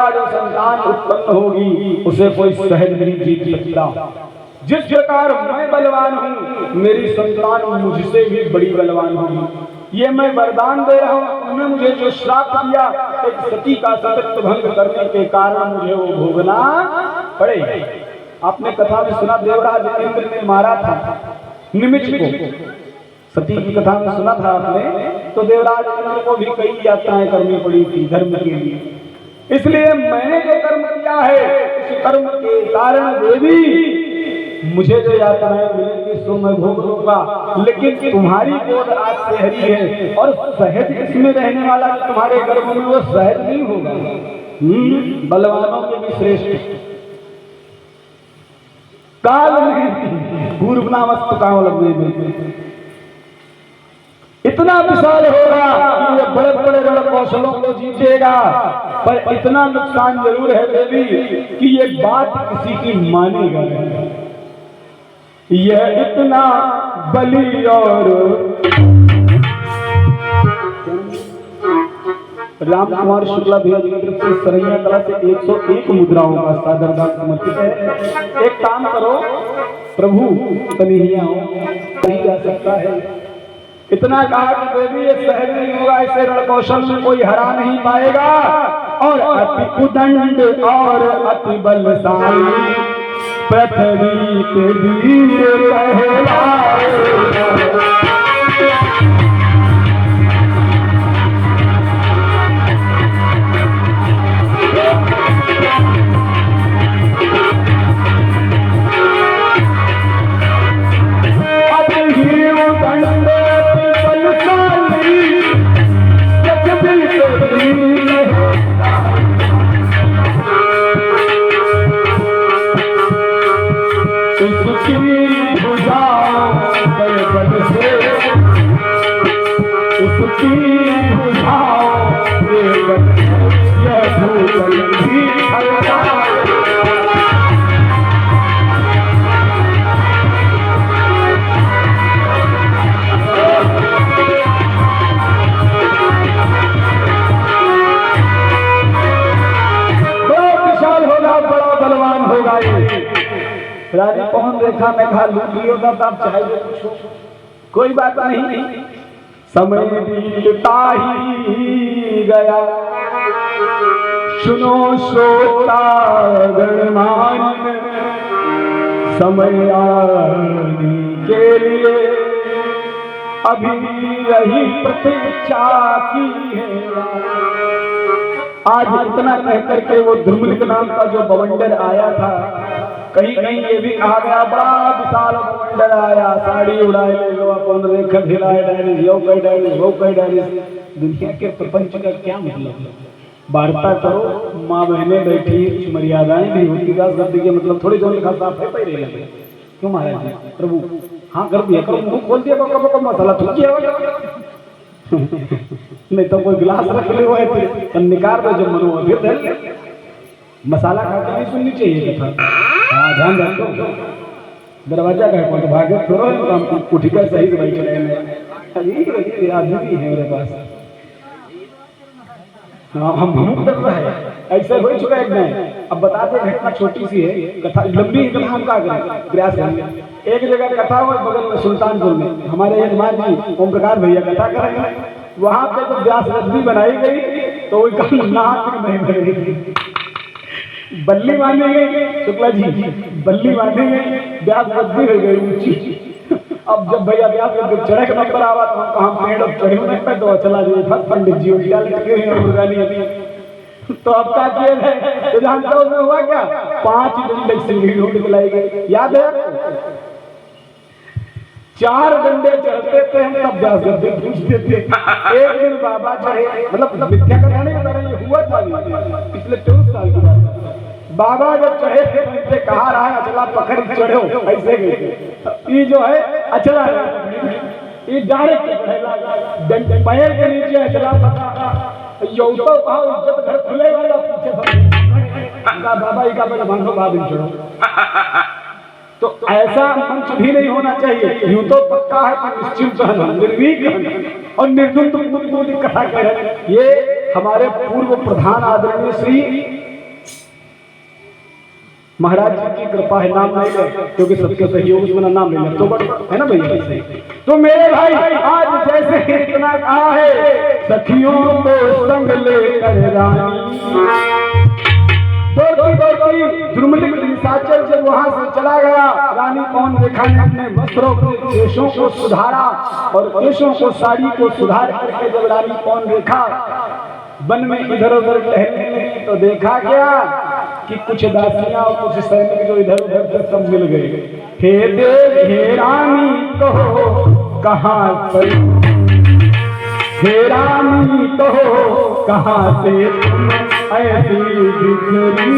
का जो संतान उत्पन्न होगी उसे कोई सहज नहीं जीत सकता। जिस प्रकार मैं बलवान हूँ, मेरी संतान मुझसे भी बड़ी बलवान होगी। ये मैं वरदान दे रहा हूँ। उन्होंने मुझे जो श्राप दिया, एक सती का सतत्व भंग करने के कारण मुझे वो भोगना पड़ेगा। आपने कथा में सुना, देवराज इंद्र ने मारा था निमिष को। सती की कथा में सुना था आपने। तो देवराज इंद्र को भी कई यात्राएं करनी पड़ी थी धर्म के लिए। इसलिए मैंने जो कर्म किया है, उस कर्म के कारण देवी मुझे जो यातनाएं मिलेंगी सो मैं भोग लूंगा। लेकिन तुम्हारी गोद आज से हरी है और सहज इसमें रहने वाला तुम्हारे गर्भ में वो सहज नहीं होगा। बलवानों के भी श्रेष्ठ काल में पूर्व नामस्त काल में इतना विशाल होगा कि ये बड़े बड़े रण कौशलों को जीतेगा। पर इतना नुकसान जरूर है देवी कि ये बात किसी की मानेगा नहीं। यह इतना बलि और राम कुमार शुक्ला भैया जी की तरफ से सरैया कला से 101 मुद्राओं का सादर दान समर्पित है। एक काम करो प्रभु, कन्हैया नहीं जा सकता है। इतना कहा कि देवी ये सहज नहीं होगा, इसे रण कौशल में कोई हरा नहीं पाएगा। और अति उदंड और अति बलशाली पृथ्वी के वीर कहलाए। रानी पवन रेखा में खा लूट लियो था, तब चाहे पूछो, कोई बात नहीं। समय बीतता ही गया, सुनो श्रोता गणमान, समय आने के लिए अभी रही प्रतीक्षा की है। आज इतना कहकर के वो ध्रुमलिक नाम का जो बवंडर आया था, कहीं कहीं ये भी कहा गया बड़ा विशाल बवंडर आया, साड़ी उड़ाए ले लो अपन, रेखा खिलाए डायरिस, यो कई डायरिस, वो कई डायरिस। दुनिया के प्रपंच का क्या मतलब? वार्ता करो, माँ बहने बैठी, कुछ मर्यादाएं भी होती। गद्दी के मतलब थोड़ी जो लिखा साफ है पहले लगे। क्यों महाराज जी? प्रभु हाँ कर दिया, करो मुंह खोल दिया, कब मसाला थूक किया नहीं तो कोई गिलास रख ले हुए थे निकाल दो, जब मनो मसाला खा के नहीं सुननी चाहिए कथा। हाँ ध्यान रखो, दरवाजा का है भागे छोड़ो, काम उठिका सही से बैठ रहे आदमी है मेरे पास। हाँ हम कर रहा है, ऐसा हो चुका है नहीं। अब बता दे, घटना छोटी सी है, कथा लंबी कथा हम क्या करें, प्रयास करेंगे। एक जगह कथा हो बगल में सुल्तानपुर में, हमारे यजमान जी ओम प्रकाश भैया कथा करेंगे। वहां पे तो व्यास रथी बनाई गई तो वही कल नाक नहीं बनेगी, बल्ली बांधी गई। शुक्ला जी बल्ली बांधी गई, व्यास रथी हो गई ऊंची। अब जब भैया व्यास रथ चढ़े का नंबर आवा तो हम कहा पेड़ अब चढ़े नहीं पे तो चला जाए फट पंडित जी उठिया लटके अभी। तो अब क्या किए थे तो जानते हो हुआ क्या, 5 डंडे सिंगड़ी ढूंढ के लाई गए, याद है? 4 डंडे चढ़ते थे हम, तब व्यास गद्दे पूछते थे। एक दिन बाबा चढ़े, मतलब विद्या कराने के तरह ये हुआ था पिछले 24 साल की बात। बाबा जब चढ़े थे उनसे कहा रहा है अचला पकड़ चढ़ो, ऐसे गए। ये जो है अचला ये डायरेक्ट पैर के नीचे अचला पकड़ा, तो कहा इज्जत घर खुले वाला पीछे बाबा जी का पहले बांधो बाद में चढ़ो। तो ऐसा मंच भी नहीं होना चाहिए। यूं तो पक्का है कि निश्चिंत निर्भीक और निर्द्वंद कथा कह रहे। ये हमारे पूर्व प्रधान आदरणीय श्री महाराज जी की कृपा है, नाम नहीं ले क्योंकि सबके सहयोग से मेरा नाम ले तो है ना भैया। तो मेरे भाई आज जैसे इतना कहा है, सखियों को संग लेकर रानी द्रुमलिक निशाचर जब वहां से चला गया, रानी पवन रेखा ने अपने वस्त्रों के केशों को सुधारा और केशों को साड़ी को सुधार करके जब रानी पवन रेखा वन में इधर उधर टहलने लगी तो देखा क्या कि कुछ दासियां और कुछ सैनिक जो इधर उधर से सब मिल गए। हे देव हे रानी कहो कहाँ से, हे रानी कहो कहाँ से तुम ऐसी बिखरी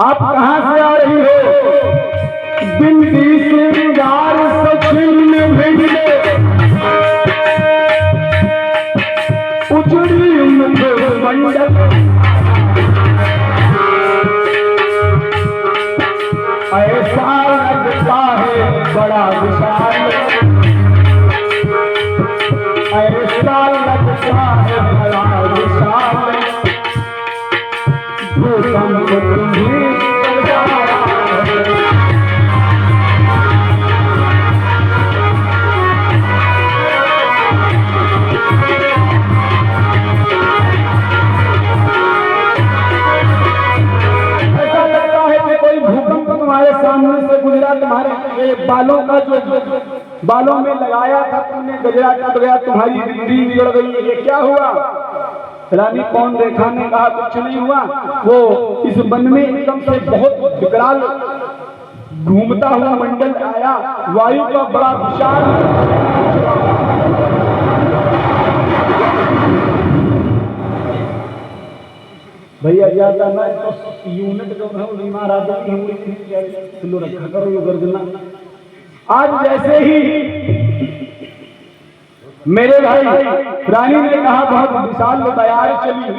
आप कहां से आ रही हो? बिंदी श्रृंगार सचिन भिड़े उजड़ी मुख मंडल, ऐसा लगता है बड़ा विशाल, ऐसा लगता है बड़ा विशाल, भूकंप तुम्हें सामने से गुजरा, तुम्हारे बालों का जो बालों में लगाया था तुमने गजरा टूट गया, तुम्हारी बिंदी बिगड़ गई, ये क्या हुआ? रानी पवन रेखा ने कहा कुछ नहीं हुआ, वो इस वन में एकदम से बहुत विकराल घूमता हुआ मंडल आया, वायु का बड़ा विशाल भैया ज्यादा ना तो यूनिट जो है रीमा राजा की रखा करो ये गर्जना। आज जैसे ही मेरे भाई रानी ने कहा बहुत विशाल बयार चली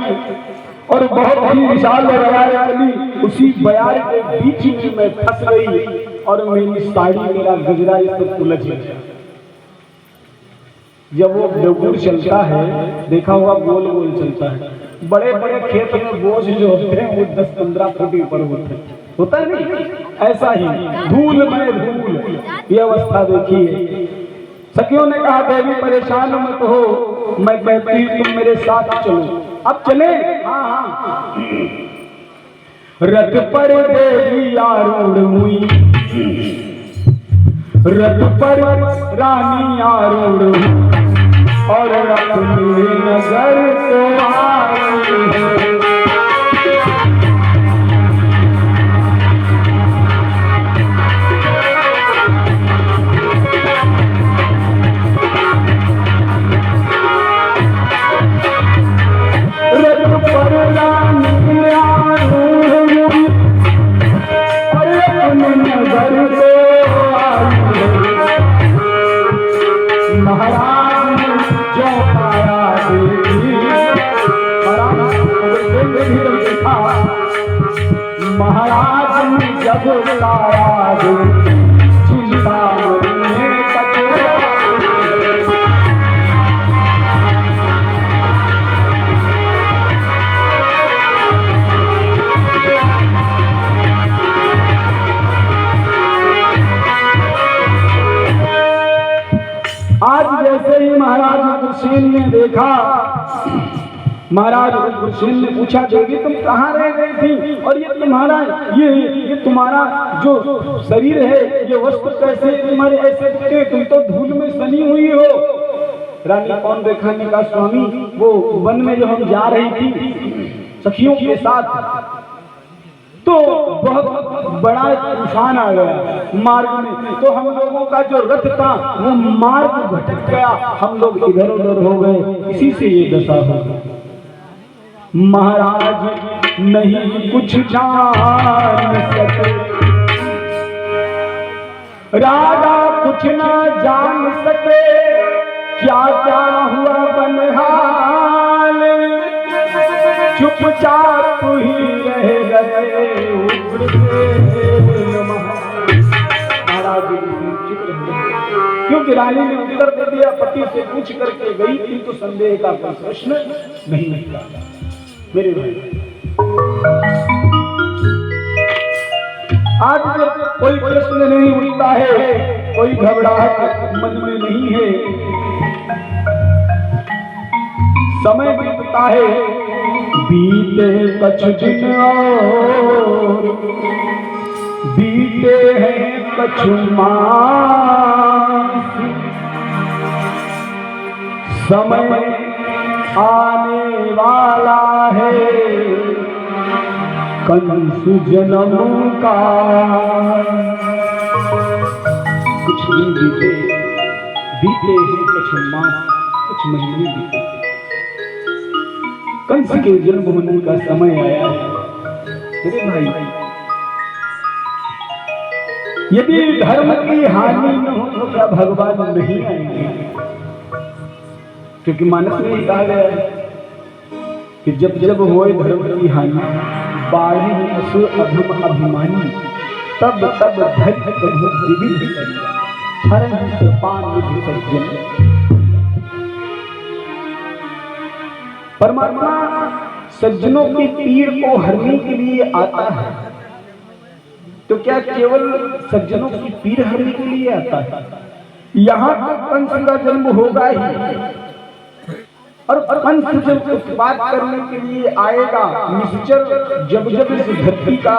और बहुत ही विशाल बयार चली, उसी बयार के बीच में मैं फंस गई और मेरी साड़ी मेरा गजरा ये सब उलझ गया। जब वो डगुर चलता है देखा हुआ गोल गोल चलता है, बड़े बड़े खेत में बोझ जो होते हैं वो 10-15 फुट ऊपर होता है नहीं, ऐसा ही धूल में धूल ये अवस्था देखिए। सखियों ने कहा देवी परेशान मत हो, मैं कहती तुम मेरे साथ चलो। अब चले? हाँ हाँ। रथ पर देवी आरूढ़ हुई, रथ पर रानी आरूढ़ और अपनी नजर को आई है। महाराज ने जब लाया चिंता आज जैसे ही महाराज उग्रसेन ने देखा, महाराज उग्रसेन ने पूछा, देवी तुम कहाँ रह गई थी, और ये तुम्हारा जो शरीर है, ये वस्त्र कैसे तुम्हारे ऐसे दिखे, तुम तो धूल में सनी हुई हो। रानी कौन देखा ने कहा, स्वामी वो वन में जो हम जा रही थी सखियों के साथ, तो बहुत बड़ा तूफान आ गया मार्ग में, तो हम लोगों का जो रथ था वो मार्ग भटक गया, हम लोग इधर उधर हो गए, इसी से ये दशा हो गई। महाराज नहीं कुछ जान सके, राजा कुछ ना जान सके, क्या क्या हुआ बनहाल, चुपचाप ही रह गए महाराज चुप रहे, क्योंकि रानी ने उत्तर दे दिया, पति से पूछ करके गई थी तो संदेह का कोई प्रश्न नहीं निकला। मेरे भाई आज कोई प्रश्न नहीं उठता है, कोई घबराहट मन में नहीं है, समय बीतता है, बीते कुछ दिन और बीते हैं कुछ मास, समय आने वाला है कंस जन्म का। कुछ दिन बीते हैं कुछ मास, कुछ महीने बीते, कंस के जन्म होने का समय आया है। मेरे भाई यदि धर्म की हानि न हो तो क्या भगवान नहीं आएंगे? क्योंकि मानस में ही कहा गया है कि जब जब होए धर्म की हानि, बाढ़े असुर अधम अभिमानी, तब तब धन प्रभु विविध करिया, हरहि कृपान निधि सज्जन। परमात्मा सज्जनों की पीड़ को हरने के लिए आता है, तो क्या केवल सज्जनों की पीड़ हरने के लिए आता है? यहाँ तो कंस का जन्म होगा ही, और कंस जब उत्पात करने के लिए आएगा, निश्चर जब जब इस धरती का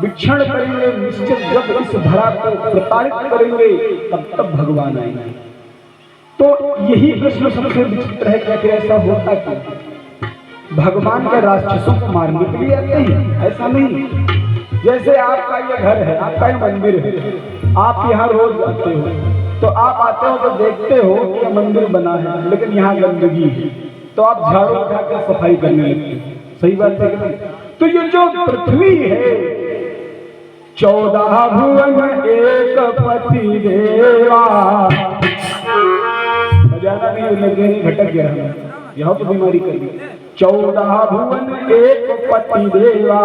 वीक्षण करेंगे, निश्चर जब इस धरा को प्रताड़ित करेंगे, तब तब भगवान आएंगे। तो यही प्रश्न सबसे विचित्र है कि आखिर ऐसा होता क्यों? भगवान के राक्षसों को मारने के लिए आते हैं? ऐसा नहीं। जैसे आपका ये घर है, आपका ये मंदिर है, आप यहाँ रोज आते हो, तो आप आते हो तो देखते हो कि मंदिर बना है, लेकिन यहाँ गंदगी है, तो आप झाड़ू उठाकर सफाई करने लगते हो। सही बात है कि नहीं? तो ये जो पृथ्वी है, 14 भुवन एक पति देवा, बजाना नहीं लगे, भटक गया है, यहाँ तो बीमारी कर दी। 14 भुवन एक पति देवा,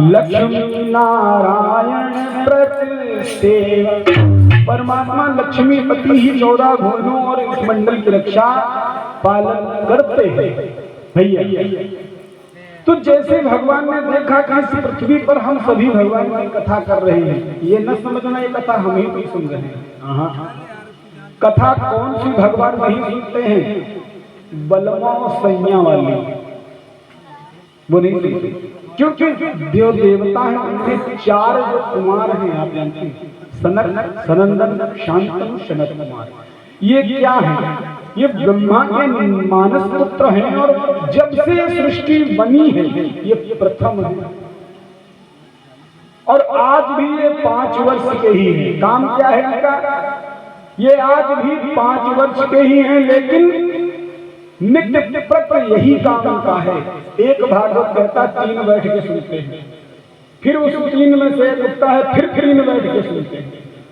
लक्ष्मी नारायण प्रतिसेवा। परमात्मा लक्ष्मीपति ही 14 भुवनों और इस मंडल की रक्षा पालन करते हैं भैया। तो जैसे भगवान ने देखा कि इस पृथ्वी पर हम सभी भगवान की कथा कर रहे हैं, ये न समझना ये कथा हम ही नहीं सुन रहे हैं। कथा कौन सी भगवान नहीं सुनते हैं? बलवा सैया वाली वो नहीं सुनते, क्योंकि देव देवता है, उनके 4 जो कुमार हैं आप जानते हैं, सनक, सनंदन, शांतनु, सनत कुमार। ये क्या है? ये ब्रह्मा के मानस पुत्र हैं, और जब से सृष्टि बनी है ये प्रथम है, और आज भी ये 5 वर्ष के ही हैं। काम क्या है इनका? ये आज भी 5 वर्ष के ही हैं, लेकिन नित्य प्रत्र यही काम इनका है। एक भागवत कहता 3 बैठ के सुनते हैं, फिर उस 3 में से उठता है, फिर 3 बैठ के सुनते हैं।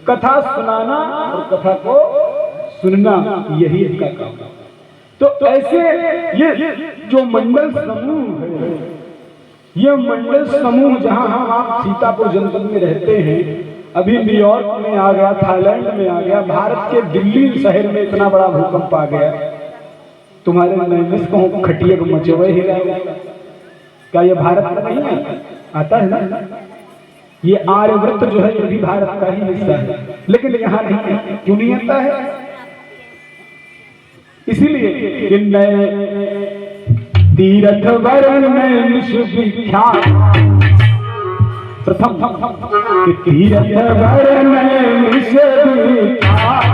कथा सुनाना और कथा को सुनना, यही इनका काम है। तो ऐसे ये जो मंडल समूह है, ये मंडल समूह जहां हम आप सीतापुर जनपद में रहते हैं, अभी न्यूयॉर्क में आ गया, थाईलैंड में आ गया, भारत के दिल्ली शहर में इतना बड़ा भूकंप आ गया, तुम्हारे नैमिष को खटिए को मचोए ही रहे। क्या ये भारत का नहीं आता है ना? ये आर्यव्रत जो है ये भी भारत का ही हिस्सा है, लेकिन यहाँ नहीं है। क्यों नहीं आता है? इसीलिए कि नए तीर्थ वरण में विश्वविख्यात प्रथम तीर्थ वरण में विश्वविख्यात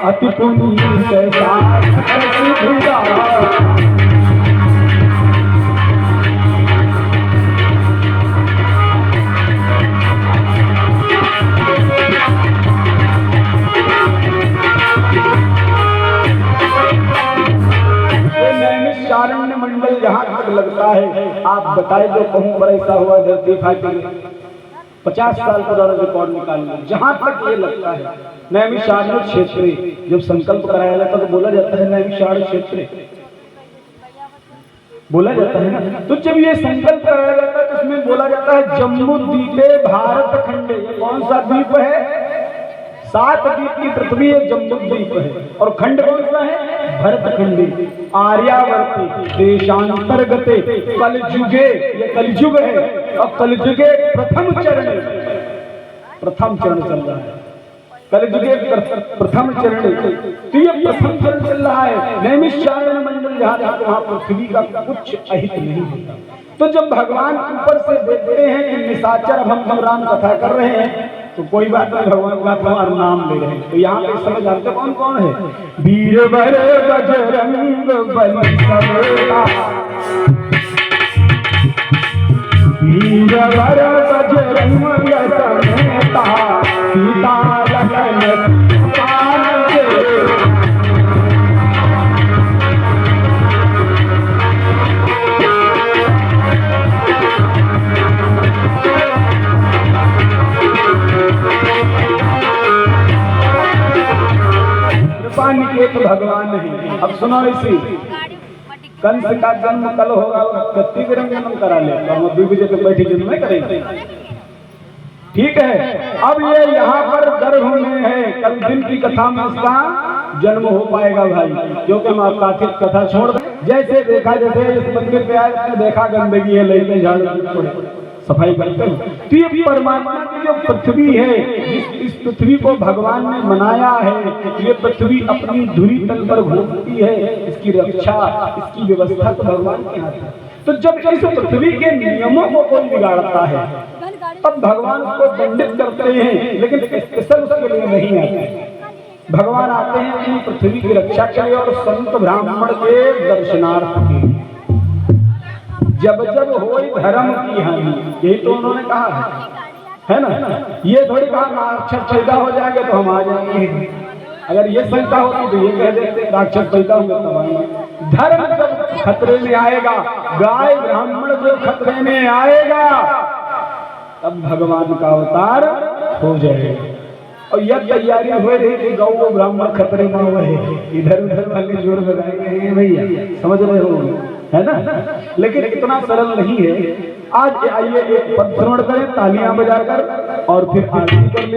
अति पुण्य चारण्य मंडल जहाँ तक लगता है, आप बताए जो कहूँ बड़ा ऐसा हुआ धरती फाटी 50 साल पुराना रिकॉर्ड निकाल लिया। जहाँ तक ये लगता है नैमिषारण्य क्षेत्र, जब संकल्प कराया जाता तो बोला जाता है नैमिषारण्य क्षेत्र, बोला जाता है ना। तो जब ये संकल्प कराया जाता है तो इसमें बोला जाता है जम्मू द्वीपे भारत खंडे। कौन सा द्वीप है? 7 द्वीप की पृथ्वी एक जम्बू द्वीप है और खंड कौन सा है? भरतखंडी। आर्यावर्ती देशांतर्गते कलयुगे, ये कलयुग है और कलयुगे प्रथम चरण चल रहा है। कलयुगे प्रथम चरण, तो ये प्रथम चरण चल रहा है। नैमिषारण्य मंडल जहाँ जहाँ वहाँ पृथ्वी का कुछ अहित नहीं होता। तो जब भगवान ऊपर से देखते हैं कि निशाचर, अब हम राम कथा कर रहे हैं तो कोई बात नहीं, भगवान का तुम्हारा नाम ले रहे हैं। तो यहाँ पे समझ जानते कौन कौन है? वीरवर बजरंग बली समेता, वीरवर बजरंग समेता, सीता लखन निकेत भगवान नहीं। अब सुनो, इसी कंस का जन्म कल होगा, कत्ती के रंग जन्म करा ले, हम 2 बजे तक बैठे जन्म में करेंगे, ठीक है। अब ये यहाँ पर गर्भ में है, कल दिन की कथा में इसका जन्म हो पाएगा भाई, क्योंकि हम आपका कथा छोड़ दें। जैसे देखा, जैसे इस मंदिर पे आए देखा गंदगी है, लेके झाड़ सफाई करते हैं। तो ये परमात्मा की जो पृथ्वी है, इस पृथ्वी को भगवान ने बनाया है, ये पृथ्वी अपनी धुरी तल पर घूमती है, इसकी रक्षा, इसकी व्यवस्था तो भगवान के हाथ है। तो जब इस पृथ्वी के नियमों को कोई बिगाड़ता है तब भगवान को दंडित करते हैं, लेकिन स्पेशल उसके लिए नहीं आते। भगवान आते हैं अपनी पृथ्वी की रक्षा के लिए और संत ब्राह्मण के दर्शनार्थ के। जब जब होई धर्म की हानि, यही तो उन्होंने कहा है ना। ये थोड़ी कहा राक्षस पैदा हो जाएंगे तो हम आ जाएंगे। अगर ये शंका होती तो ये कह देते राक्षस पैदा होंगे तब आएंगे। धर्म जब खतरे में आएगा, गाय ब्राह्मण जो खतरे में आएगा, तब भगवान का अवतार हो जाएगा। और यह तैयारी हो रही थी, गौ को ब्राह्मण खतरे में हुए, इधर उधर वाले जोर लगाएंगे भैया, समझ रहे हो, है ना। लेकिन इतना सरल नहीं है। आज आइए एक पद श्रवण करें तालियां बजाकर और फिर आरती कर लें।